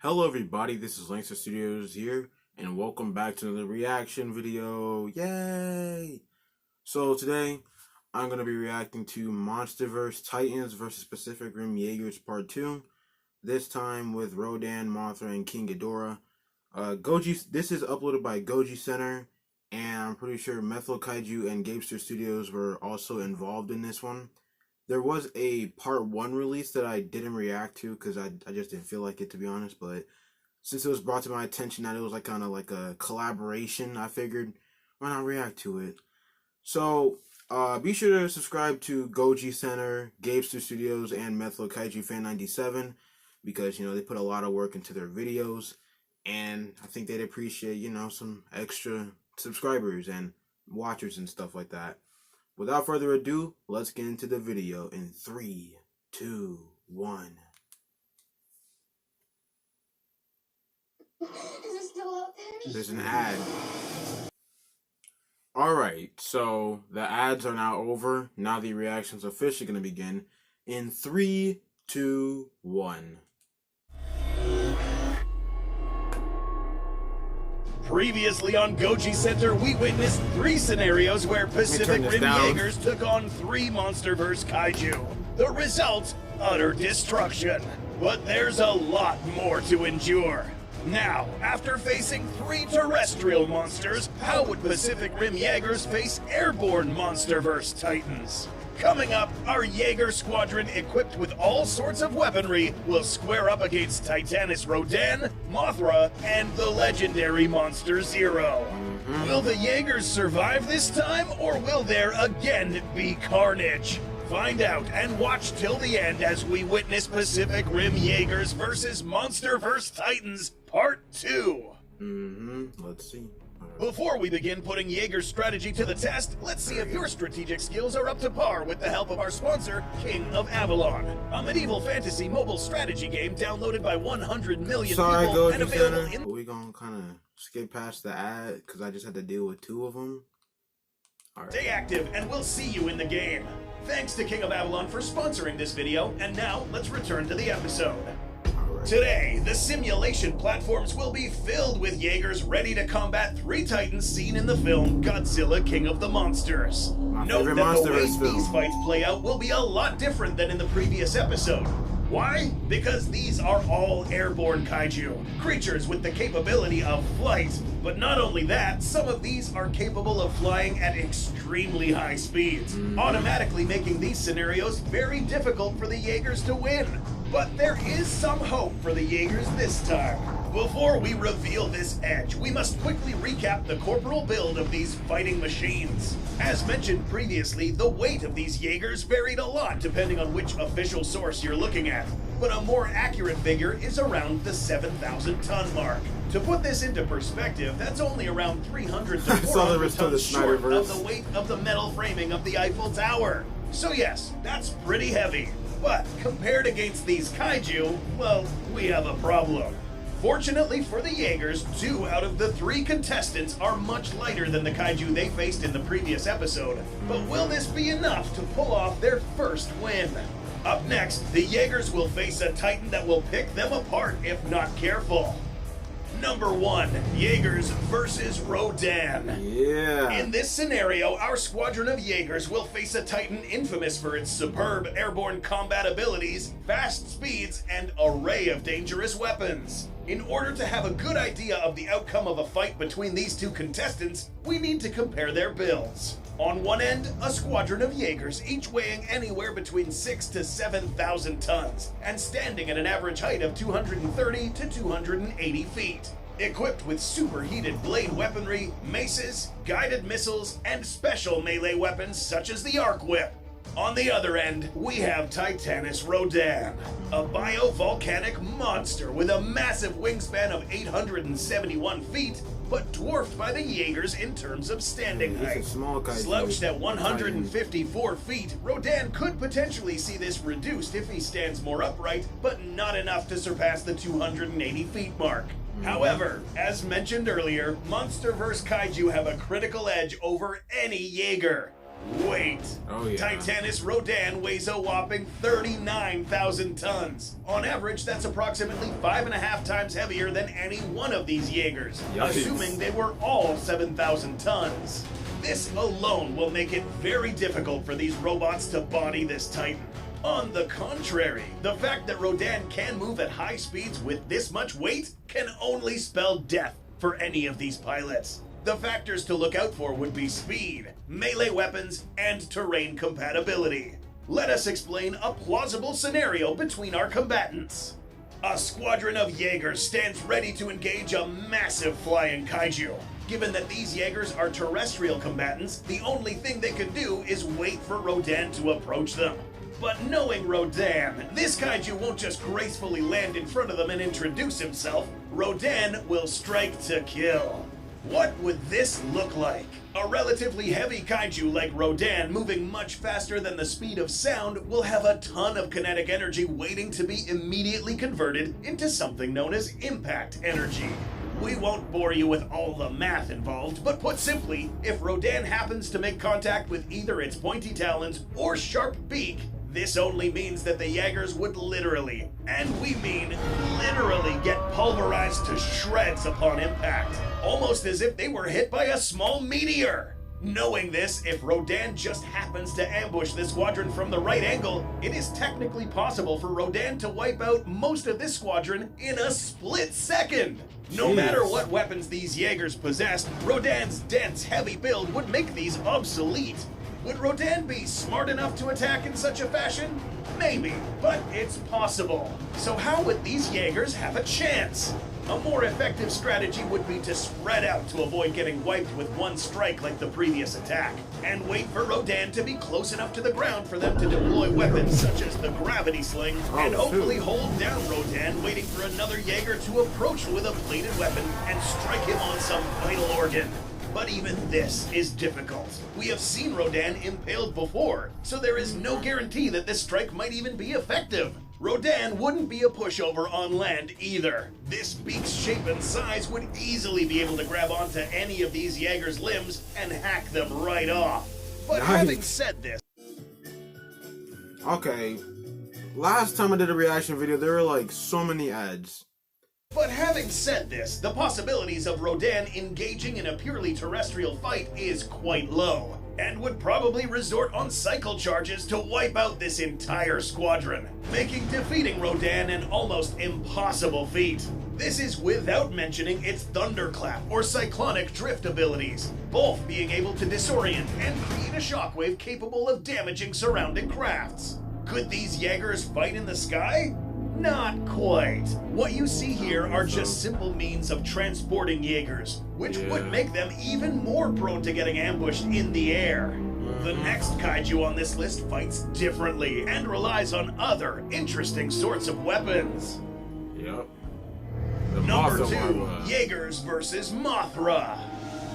Hello everybody, this is Gabester Studios here, and welcome back to another reaction video. Yay! So today, I'm going to be reacting to Monsterverse Titans vs. Pacific Rim Jaegers Part 2. This time with Rodan, Mothra, and King Ghidorah. This is uploaded by Goji Center, and I'm pretty sure Methyl Kaiju and Gabester Studios were also involved in this one. There was a part 1 release that I didn't react to because I just didn't feel like it, to be honest. But since it was brought to my attention that it was kind of like a collaboration, I figured why not react to it. So be sure to subscribe to Goji Center, Gabester Studios, and Methyl Kaiju Fan 97 because they put a lot of work into their videos, and I think they'd appreciate some extra subscribers and watchers and stuff like that. Without further ado, let's get into the video in 3, 2, 1. Is it still out there? There's an ad. Alright, so the ads are now over. Now the reaction's officially going to begin in 3, 2, 1. Previously on Goji Center, we witnessed 3 scenarios where Pacific Rim Jaegers took on 3 Monsterverse Kaiju. The result? Utter destruction. But there's a lot more to endure. Now, after facing 3 terrestrial monsters, how would Pacific Rim Jaegers face airborne Monsterverse Titans? Coming up, our Jaeger squadron, equipped with all sorts of weaponry, will square up against Titanus Rodan, Mothra, and the legendary Monster Zero. Will the Jaegers survive this time, or will there again be carnage? Find out and watch till the end as we witness Pacific Rim Jaegers versus Monsterverse Titans Part 2. Let's see. Before we begin putting Jaeger's strategy to the test, let's see if your strategic skills are up to par with the help of our sponsor, King of Avalon, a medieval fantasy mobile strategy game downloaded by 100 million people and available in... We're gonna kind of skip past the ad because I just had to deal with 2 of them. Right. Stay active and we'll see you in the game. Thanks to King of Avalon for sponsoring this video, and now let's return to the episode. Today, the simulation platforms will be filled with Jaegers ready to combat 3 Titans seen in the film Godzilla King of the Monsters. Note that the way these fights play out will be a lot different than in the previous episode. Why? Because these are all airborne kaiju, creatures with the capability of flight. But not only that, some of these are capable of flying at extremely high speeds, automatically making these scenarios very difficult for the Jaegers to win. But there is some hope for the Jaegers this time. Before we reveal this edge, we must quickly recap the corporal build of these fighting machines. As mentioned previously, the weight of these Jaegers varied a lot depending on which official source you're looking at, but a more accurate figure is around the 7,000 ton mark. To put this into perspective, that's only around 300 to 400 tons short of the weight of the metal framing of the Eiffel Tower. So yes, that's pretty heavy. But compared against these kaiju, well, we have a problem. Fortunately for the Jaegers, 2 out of the 3 contestants are much lighter than the kaiju they faced in the previous episode. But will this be enough to pull off their first win? Up next, the Jaegers will face a Titan that will pick them apart if not careful. Number 1, Jaegers versus Rodan. Yeah. In this scenario, our squadron of Jaegers will face a Titan infamous for its superb airborne combat abilities, fast speeds, and array of dangerous weapons. In order to have a good idea of the outcome of a fight between these 2 contestants, we need to compare their builds. On one end, a squadron of Jaegers, each weighing anywhere between 6,000 to 7,000 tons, and standing at an average height of 230 to 280 feet. Equipped with superheated blade weaponry, maces, guided missiles, and special melee weapons such as the Arc Whip. On the other end, we have Titanus Rodan, a biovolcanic monster with a massive wingspan of 871 feet, but dwarfed by the Jaegers in terms of standing height. Slouched at 154 feet, Rodan could potentially see this reduced if he stands more upright, but not enough to surpass the 280 feet mark. However, as mentioned earlier, Monsterverse Kaiju have a critical edge over any Jaeger. Weight. Oh, yeah. Titanus Rodan weighs a whopping 39,000 tons. On average, that's approximately 5.5 times heavier than any one of these Jaegers, Yikes. assuming they were all 7,000 tons. This alone will make it very difficult for these robots to body this Titan. On the contrary, the fact that Rodan can move at high speeds with this much weight can only spell death for any of these pilots. The factors to look out for would be speed, melee weapons, and terrain compatibility. Let us explain a plausible scenario between our combatants. A squadron of Jaegers stands ready to engage a massive flying kaiju. Given that these Jaegers are terrestrial combatants, the only thing they can do is wait for Rodan to approach them. But knowing Rodan, this kaiju won't just gracefully land in front of them and introduce himself. Rodan will strike to kill. What would this look like? A relatively heavy kaiju like Rodan, moving much faster than the speed of sound, will have a ton of kinetic energy waiting to be immediately converted into something known as impact energy. We won't bore you with all the math involved, but put simply, if Rodan happens to make contact with either its pointy talons or sharp beak, this only means that the Jaegers would literally, and we mean literally, get pulverized to shreds upon impact, almost as if they were hit by a small meteor. Knowing this, if Rodan just happens to ambush this squadron from the right angle, it is technically possible for Rodan to wipe out most of this squadron in a split second. No matter what weapons these Jaegers possessed, Rodan's dense, heavy build would make these obsolete. Would Rodan be smart enough to attack in such a fashion? Maybe, but it's possible. So how would these Jaegers have a chance? A more effective strategy would be to spread out to avoid getting wiped with one strike like the previous attack, and wait for Rodan to be close enough to the ground for them to deploy weapons such as the gravity sling, and hopefully hold down Rodan, waiting for another Jaeger to approach with a bladed weapon and strike him on some vital organ. But even this is difficult. We have seen Rodan impaled before, so there is no guarantee that this strike might even be effective. Rodan wouldn't be a pushover on land either. This beak's shape and size would easily be able to grab onto any of these Jaegers' limbs and hack them right off. But having said this... Okay, last time I did a reaction video, there were like so many ads. But having said this, the possibilities of Rodan engaging in a purely terrestrial fight is quite low, and would probably resort on cycle charges to wipe out this entire squadron, making defeating Rodan an almost impossible feat. This is without mentioning its thunderclap or cyclonic drift abilities, both being able to disorient and create a shockwave capable of damaging surrounding crafts. Could these Jaegers fight in the sky? Not quite. What you see here are just simple means of transporting Jaegers, which would make them even more prone to getting ambushed in the air. The next kaiju on this list fights differently and relies on other interesting sorts of weapons. Yep. Number 2, Jaegers versus Mothra.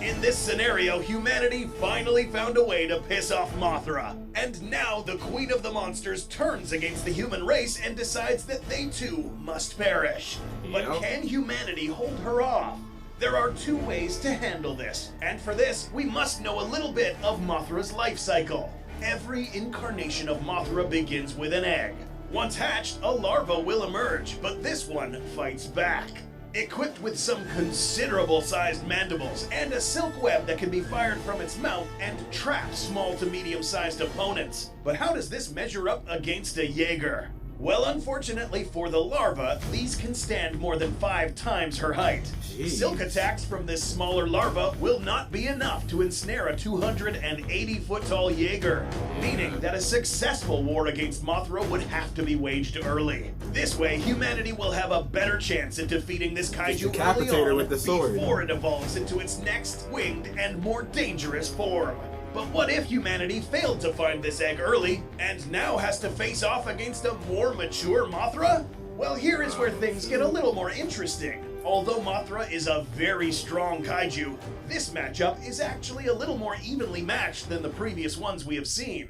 In this scenario, humanity finally found a way to piss off Mothra. And now the Queen of the Monsters turns against the human race and decides that they too must perish. But can humanity hold her off? There are two ways to handle this, and for this, we must know a little bit of Mothra's life cycle. Every incarnation of Mothra begins with an egg. Once hatched, a larva will emerge, but this one fights back. Equipped with some considerable-sized mandibles and a silk web that can be fired from its mouth and trap small to medium-sized opponents. But how does this measure up against a Jaeger? Well, unfortunately for the larva, these can stand more than 5 times her height. Silk attacks from this smaller larva will not be enough to ensnare a 280-foot-tall Jaeger, meaning that a successful war against Mothra would have to be waged early. This way, humanity will have a better chance at defeating this kaiju early on with the sword before it evolves into its next winged and more dangerous form. But what if humanity failed to find this egg early, and now has to face off against a more mature Mothra? Well, here is where things get a little more interesting. Although Mothra is a very strong kaiju, this matchup is actually a little more evenly matched than the previous ones we have seen.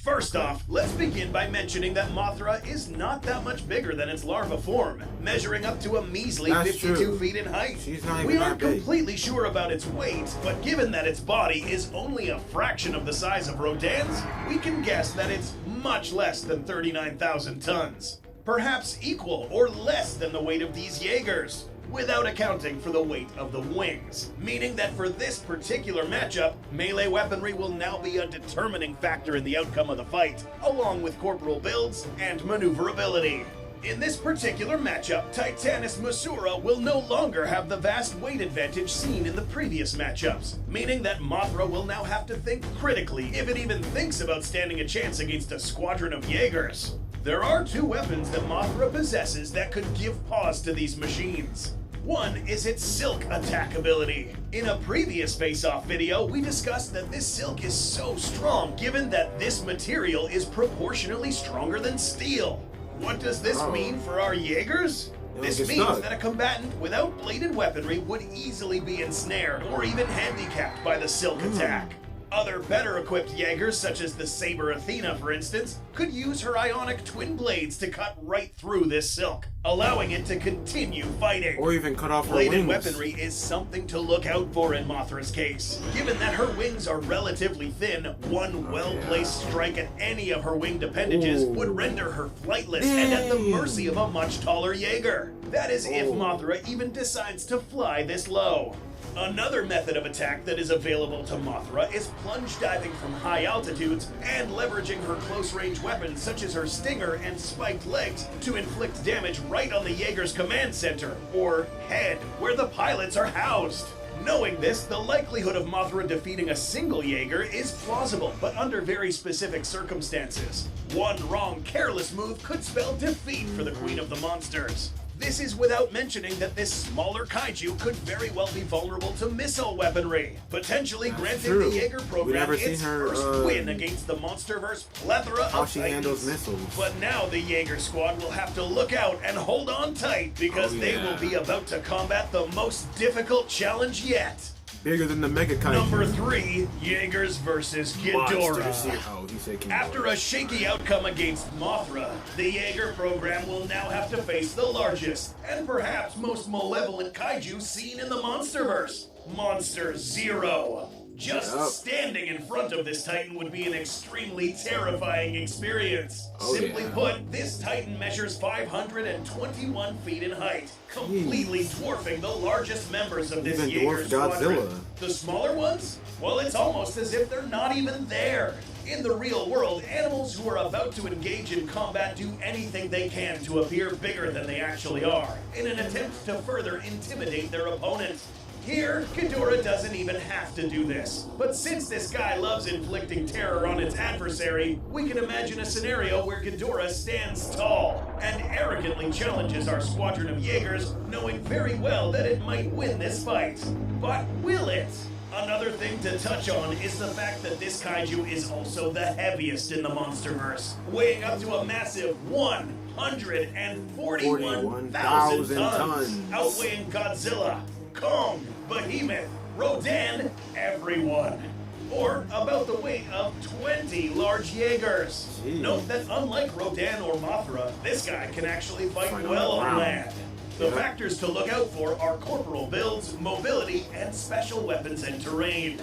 First off, let's begin by mentioning that Mothra is not that much bigger than its larva form, measuring up to a measly That's 52 true. feet in height. She's not even We aren't that big. completely sure about its weight, but given that its body is only a fraction of the size of Rodan's, we can guess that it's much less than 39,000 tons. Perhaps equal or less than the weight of these Jaegers, without accounting for the weight of the wings, meaning that for this particular matchup, melee weaponry will now be a determining factor in the outcome of the fight, along with corporal builds and maneuverability. In this particular matchup, Titanus Mothra will no longer have the vast weight advantage seen in the previous matchups, meaning that Mothra will now have to think critically if it even thinks about standing a chance against a squadron of Jaegers. There are two weapons that Mothra possesses that could give pause to these machines. One is its silk attack ability. In a previous face-off video, we discussed that this silk is so strong given that this material is proportionally stronger than steel. What does this mean for our Jaegers? This means that a combatant without bladed weaponry would easily be ensnared or even handicapped by the silk attack. Other better equipped Jaegers, such as the Saber Athena for instance, could use her ionic twin blades to cut right through this silk, allowing it to continue fighting. Or even cut off her Bladed wings. weaponry is something to look out for in Mothra's case. Given that her wings are relatively thin, one well-placed strike at any of her winged appendages would render her flightless and at the mercy of a much taller Jaeger. That is if Mothra even decides to fly this low. Another method of attack that is available to Mothra is plunge diving from high altitudes and leveraging her close-range weapons such as her stinger and spiked legs to inflict damage right on the Jaeger's command center, or head, where the pilots are housed. Knowing this, the likelihood of Mothra defeating a single Jaeger is plausible, but under very specific circumstances. One wrong, careless move could spell defeat for the Queen of the Monsters. This is without mentioning that this smaller kaiju could very well be vulnerable to missile weaponry, potentially granting the Jaeger program its first win against the Monsterverse plethora how of she Titans. handles missiles. But now the Jaeger squad will have to look out and hold on tight because they will be about to combat the most difficult challenge yet. Bigger than the Mega Kaiju. Number 3, Jaegers versus Ghidorah. He said Ghidorah. After a shaky outcome against Mothra, the Jaeger program will now have to face the largest and perhaps most malevolent kaiju seen in the Monsterverse, Monster Zero. Just standing in front of this Titan would be an extremely terrifying experience. Simply put, this Titan measures 521 feet in height, completely dwarfing the largest members of this Jaeger squadron. The smaller ones? Well, it's almost as if they're not even there. In the real world, animals who are about to engage in combat do anything they can to appear bigger than they actually are, in an attempt to further intimidate their opponent. Here, Ghidorah doesn't even have to do this. But since this guy loves inflicting terror on its adversary, we can imagine a scenario where Ghidorah stands tall and arrogantly challenges our squadron of Jaegers, knowing very well that it might win this fight. But will it? Another thing to touch on is the fact that this kaiju is also the heaviest in the Monsterverse, weighing up to a massive 141,000 tons, outweighing Godzilla, Kong, Behemoth, Rodan, everyone. Or about the weight of 20 large Jaegers. Note that unlike Rodan or Mothra, this guy can actually fight well on land. The factors to look out for are corporal builds, mobility, and special weapons and terrain.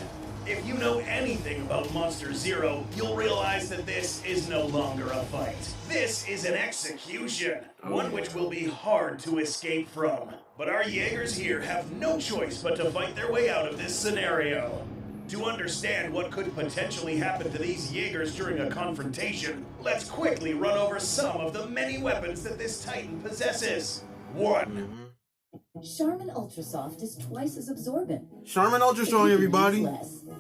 If you know anything about Monster Zero, you'll realize that this is no longer a fight. This is an execution, one which will be hard to escape from. But our Jaegers here have no choice but to fight their way out of this scenario. To understand what could potentially happen to these Jaegers during a confrontation, let's quickly run over some of the many weapons that this Titan possesses. 1. Charmin Ultrasoft is twice as absorbent. Charmin Ultra Strong, everybody.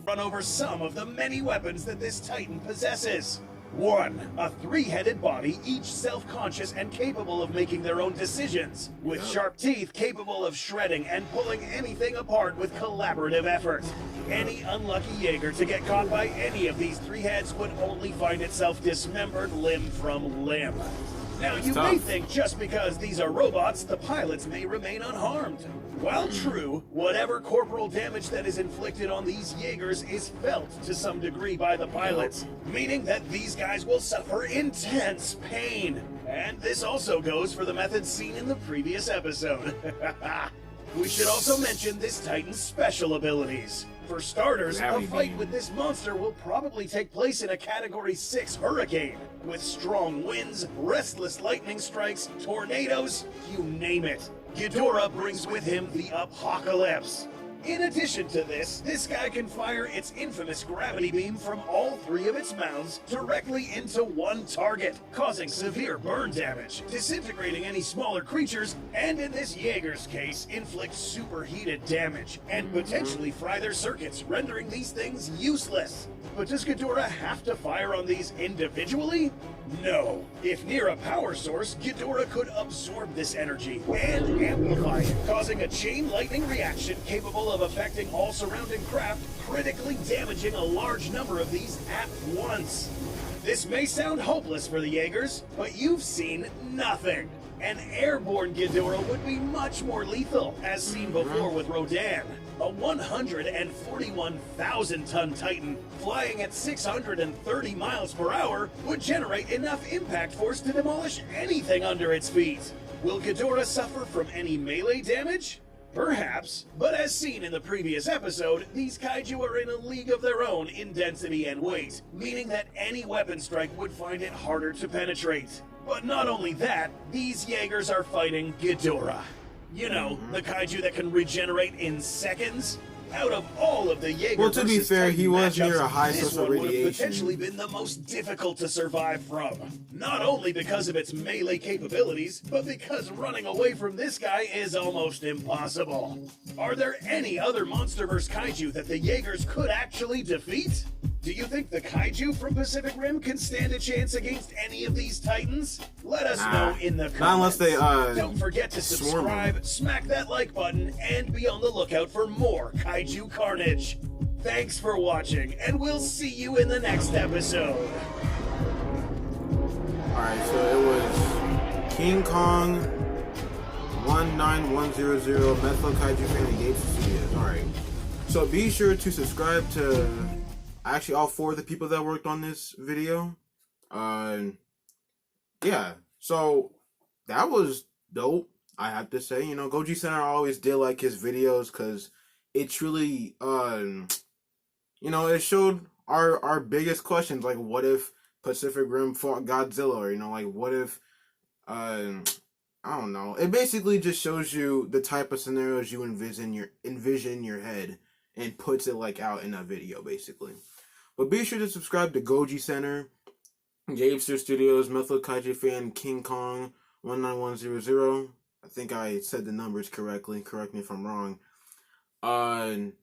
Run over some of the many weapons that this Titan possesses. 1. A 3-headed body, each self-conscious and capable of making their own decisions, with sharp teeth capable of shredding and pulling anything apart with collaborative effort. Any unlucky Jaeger to get caught by any of these 3 heads would only find itself dismembered limb from limb. Now, you may think just because these are robots, the pilots may remain unharmed. While true, whatever corporal damage that is inflicted on these Jaegers is felt to some degree by the pilots, meaning that these guys will suffer intense pain. And this also goes for the methods seen in the previous episode. We should also mention this Titan's special abilities. For starters, a fight with this monster will probably take place in a Category 6 hurricane, with strong winds, restless lightning strikes, tornadoes, you name it. Ghidorah brings with him the Apocalypse. In addition to this guy can fire its infamous gravity beam from all 3 of its mouths directly into one target, causing severe burn damage, disintegrating any smaller creatures, and in this Jaeger's case, inflict superheated damage, and potentially fry their circuits, rendering these things useless. But does Ghidorah have to fire on these individually? No. If near a power source, Ghidorah could absorb this energy and amplify it, causing a chain lightning reaction capable of affecting all surrounding craft, critically damaging a large number of these at once. This may sound hopeless for the Jaegers, but you've seen nothing. An airborne Ghidorah would be much more lethal, as seen before with Rodan. A 141,000-ton Titan flying at 630 miles per hour would generate enough impact force to demolish anything under its feet. Will Ghidorah suffer from any melee damage? Perhaps, but as seen in the previous episode, these kaiju are in a league of their own in density and weight, meaning that any weapon strike would find it harder to penetrate. But not only that, these Jaegers are fighting Ghidorah. You know, the kaiju that can regenerate in seconds? Out of all of the Jaeger well, to be fair, he was near a high this source one of would have radiation. potentially been the most difficult to survive from. Not only because of its melee capabilities, but because running away from this guy is almost impossible. Are there any other Monsterverse kaiju that the Jaegers could actually defeat? Do you think the kaiju from Pacific Rim can stand a chance against any of these titans? Let us know in the comments. Not unless they, Don't forget to subscribe, smack that like button, and be on the lookout for more kaiju carnage. Thanks for watching, and we'll see you in the next episode. Alright, so it was King Kong 19100 Metho Kaiju fan and Gabester Studios. Alright. So be sure to subscribe to actually all 4 of the people that worked on this video. Yeah, so that was dope, I have to say. You know, Goji Center always did like his videos because it truly, you know, it showed our biggest questions, like what if Pacific Rim fought Godzilla, or, you know, like what if, I don't know. It basically just shows you the type of scenarios you envision in your head and puts it like out in a video, basically. But be sure to subscribe to Goji Center, Gabester Studios, Metho Kaiju Fan, King Kong 19100. I think I said the numbers correctly. Correct me if I'm wrong. But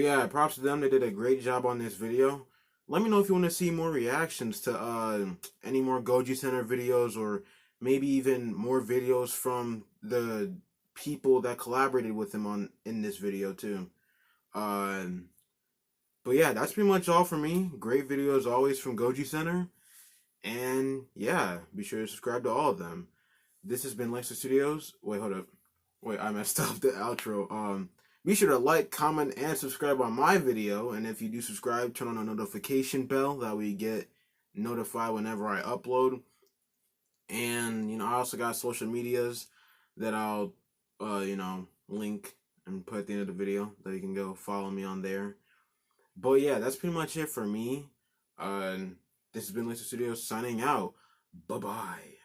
yeah, props to them. They did a great job on this video. Let me know if you want to see more reactions to any more Goji Center videos, or maybe even more videos from the people that collaborated with him in this video too. But yeah, that's pretty much all for me. Great video as always from Goji Center. And yeah, be sure to subscribe to all of them. This has been Gabester Studios. Wait, hold up. Wait, I messed up the outro. Be sure to like, comment, and subscribe on my video. And if you do subscribe, turn on the notification bell. That way you get notified whenever I upload. And, you know, I also got social medias that I'll, you know, link and put at the end of the video that you can go follow me on there. But yeah, that's pretty much it for me. This has been Gabester Studios signing out. Bye-bye.